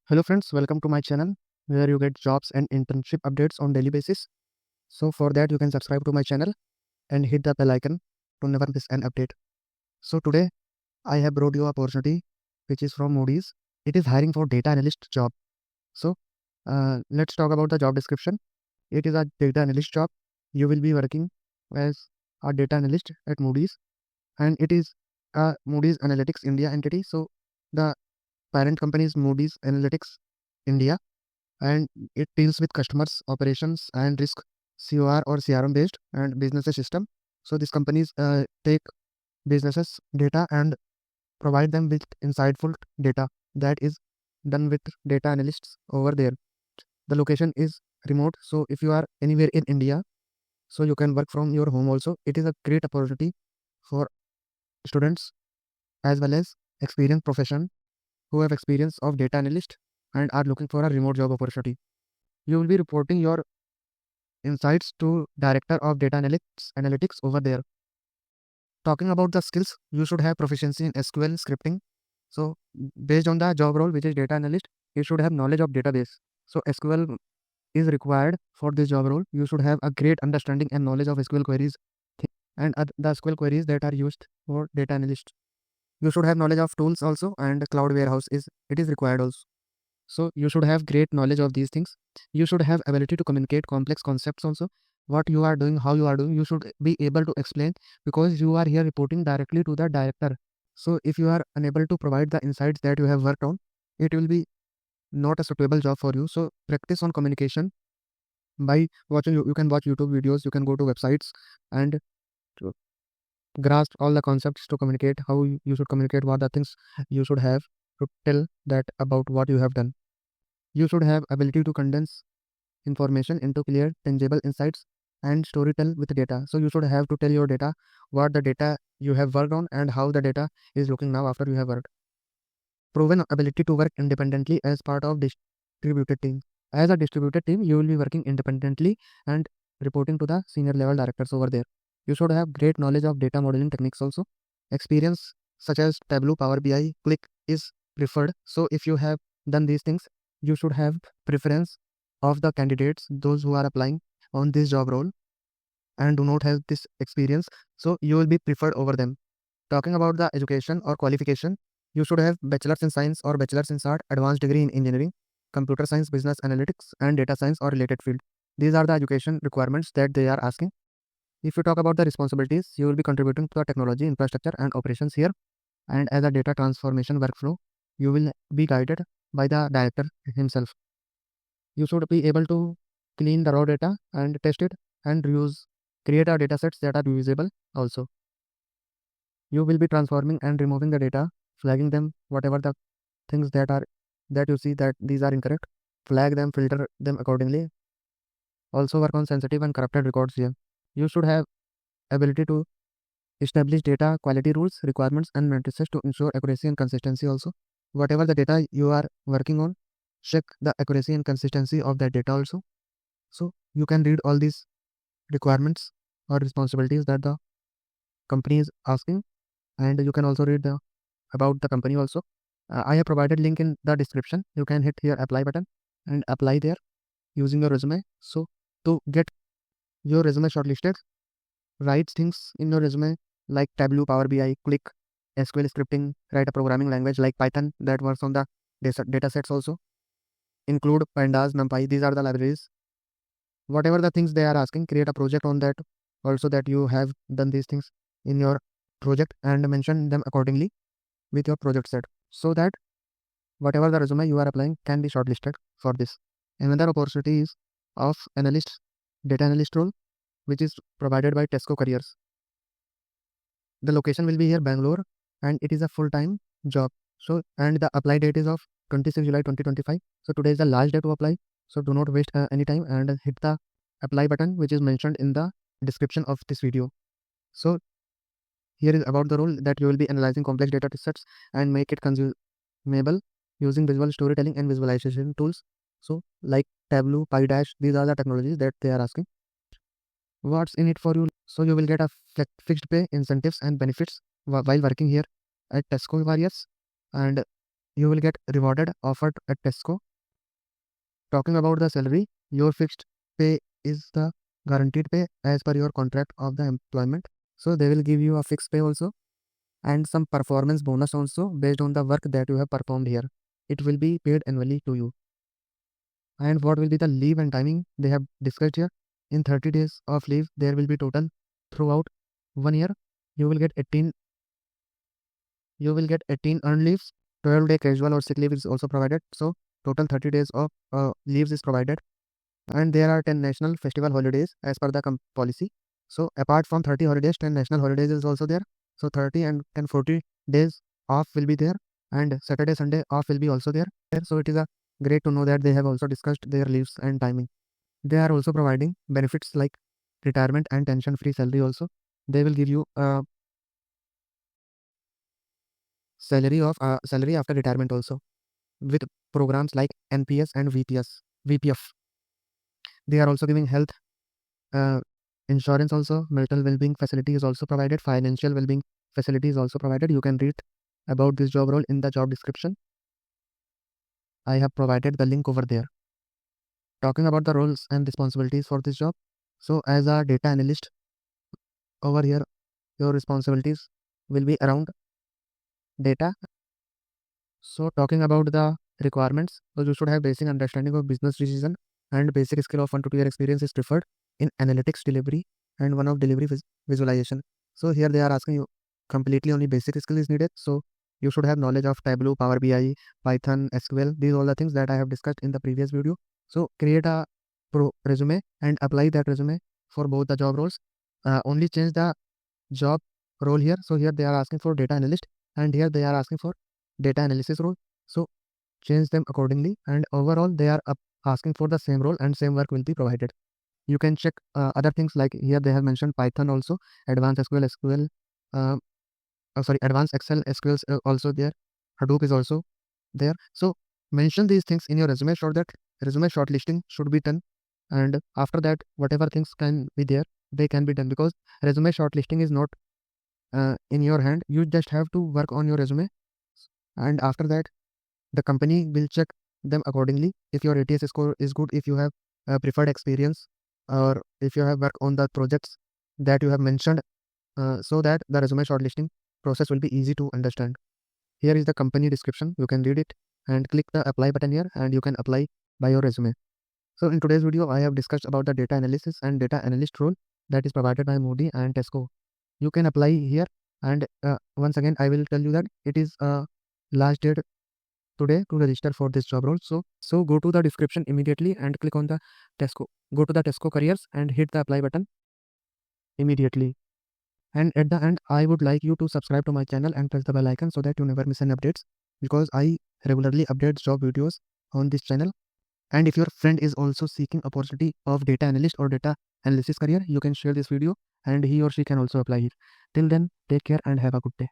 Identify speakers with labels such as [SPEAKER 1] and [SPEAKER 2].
[SPEAKER 1] Hello friends, welcome to my channel where you get jobs and internship updates on daily basis. So for that you can subscribe to my channel and hit the bell icon to never miss an update. So today I have brought you a opportunity which is from Moody's. It is hiring for data analyst job. So let's talk about the job description. It is a data analyst job. You will be working as a data analyst at Moody's, and it is a Moody's Analytics India entity. So the parent company is Moody's Analytics India, and it deals with customers operations and risk, COR or CRM based and business system. So these companies take businesses data and provide them with insightful data that is done with data analysts over there. The location is remote, so if you are anywhere in India, so you can work from your home also. It is a great opportunity for students as well as experienced profession who have experience of data analyst and are looking for a remote job opportunity. You will be reporting your insights to director of data analytics over there. Talking about the skills, you should have proficiency in SQL scripting. So based on the job role, which is data analyst, you should have knowledge of database. So SQL is required for this job role. You should have a great understanding and knowledge of SQL queries and the SQL queries that are used for data analyst. You should have knowledge of tools also, and cloud warehouse is required also. So you should have great knowledge of these things. You should have ability to communicate complex concepts also. What you are doing, how you are doing, you should be able to explain, because you are here reporting directly to the director. So if you are unable to provide the insights that you have worked on, it will be not a suitable job for you. So practice on communication by watching. You can watch YouTube videos, you can go to websites and to grasp all the concepts to communicate, how you should communicate, what the things you should have to tell that about what you have done. You should have ability to condense information into clear, tangible insights and storytell with data. So you should have to tell your data what the data you have worked on and how the data is looking now after you have worked. Proven ability to work independently as part of distributed team. As a distributed team, you will be working independently and reporting to the senior level directors over there. You should have great knowledge of data modeling techniques also. Experience such as Tableau, Power BI, Click is preferred. So if you have done these things, you should have preference of the candidates, those who are applying on this job role and do not have this experience. So you will be preferred over them. Talking about the education or qualification, you should have bachelor's in science or bachelor's in art, advanced degree in engineering, computer science, business analytics, and data science or related field. These are the education requirements that they are asking. If you talk about the responsibilities, you will be contributing to the technology, infrastructure, and operations here. And as a data transformation workflow, you will be guided by the director himself. You should be able to clean the raw data and test it and reuse, create our data sets that are reusable also. You will be transforming and removing the data, flagging them, whatever the things that you see that these are incorrect, flag them, filter them accordingly. Also work on sensitive and corrupted records here. You should have ability to establish data quality rules, requirements, and matrices to ensure accuracy and consistency also. Whatever the data you are working on, check the accuracy and consistency of that data also. So you can read all these requirements or responsibilities that the company is asking, and you can also read the about the company also. I have provided link in the description. You can hit here apply button and apply there using your resume. So to get your resume shortlisted, write things in your resume like Tableau, Power BI, Click, SQL scripting, write a programming language like Python that works on the data sets also. Include Pandas, NumPy, these are the libraries. Whatever the things they are asking, create a project on that also, that you have done these things in your project and mention them accordingly with your project set, so that whatever the resume you are applying can be shortlisted for this. Another opportunity is of analyst, data analyst role, which is provided by Tesco Careers. The location will be here, Bangalore, and it is a full-time job. So, and the apply date is of 26 July 2025. So today is the last day to apply. So do not waste any time and hit the apply button, which is mentioned in the description of this video. So here is about the role, that you will be analyzing complex data sets and make it consumable using visual storytelling and visualization tools. So like Tableau, PyDash, these are the technologies that they are asking. What's in it for you? So you will get a fixed pay, incentives and benefits while working here at Tesco Careers, and you will get rewarded offered at Tesco. Talking about the salary, your fixed pay is the guaranteed pay as per your contract of the employment. So they will give you a fixed pay also and some performance bonus also based on the work that you have performed here. It will be paid annually to you. And what will be the leave and timing they have discussed here? In 30 days of leave, there will be total throughout 1 year. You will get 18 earned leaves. 12-day casual or sick leave is also provided. So total 30 days of leaves is provided. And there are 10 national festival holidays as per the policy. So apart from 30 holidays, 10 national holidays is also there. So 30 and 10 40 days off will be there, and Saturday Sunday off will be also there. So it is a great to know that they have also discussed their leaves and timing. They are also providing benefits like retirement and tension free salary also. They will give you a salary after retirement also, with programs like NPS and VPF. They are also giving health insurance also. Mental well-being facility is also provided. Financial well-being facility is also provided. You can read about this job role in the job description. I have provided the link over there. Talking about the roles and responsibilities for this job. So as a data analyst over here, your responsibilities will be around data. So talking about the requirements, so you should have basic understanding of business decision and basic skill of 1 to 2 year experience is preferred in analytics delivery and one of delivery visualization. So here they are asking you completely only basic skill is needed. So you should have knowledge of Tableau, Power BI, Python, SQL. These are all the things that I have discussed in the previous video. So create a resume and apply that resume for both the job roles. Only change the job role here. So here they are asking for data analyst and here they are asking for data analysis role. So change them accordingly, and overall they are asking for the same role and same work will be provided. You can check other things like here they have mentioned Python also, advanced SQL, advanced Excel SQL also there, Hadoop is also there. So mention these things in your resume so that resume shortlisting should be done, and after that whatever things can be there, they can be done, because resume shortlisting is not in your hand. You just have to work on your resume, and after that the company will check them accordingly. If your ATS score is good, if you have preferred experience, or if you have worked on the projects that you have mentioned, so that the resume shortlisting process will be easy to understand. Here is the company description. You can read it and click the apply button here and you can apply by your resume. So in today's video, I have discussed about the data analysis and data analyst role that is provided by Moody and Tesco. You can apply here, and once again I will tell you that it is last date today to register for this job role. So go to the description immediately and click on the Tesco. Go to the Tesco careers and hit the apply button immediately. And at the end, I would like you to subscribe to my channel and press the bell icon so that you never miss any updates, because I regularly update job videos on this channel. And if your friend is also seeking opportunity of data analyst or data analysis career, you can share this video and he or she can also apply it. Till then, take care and have a good day.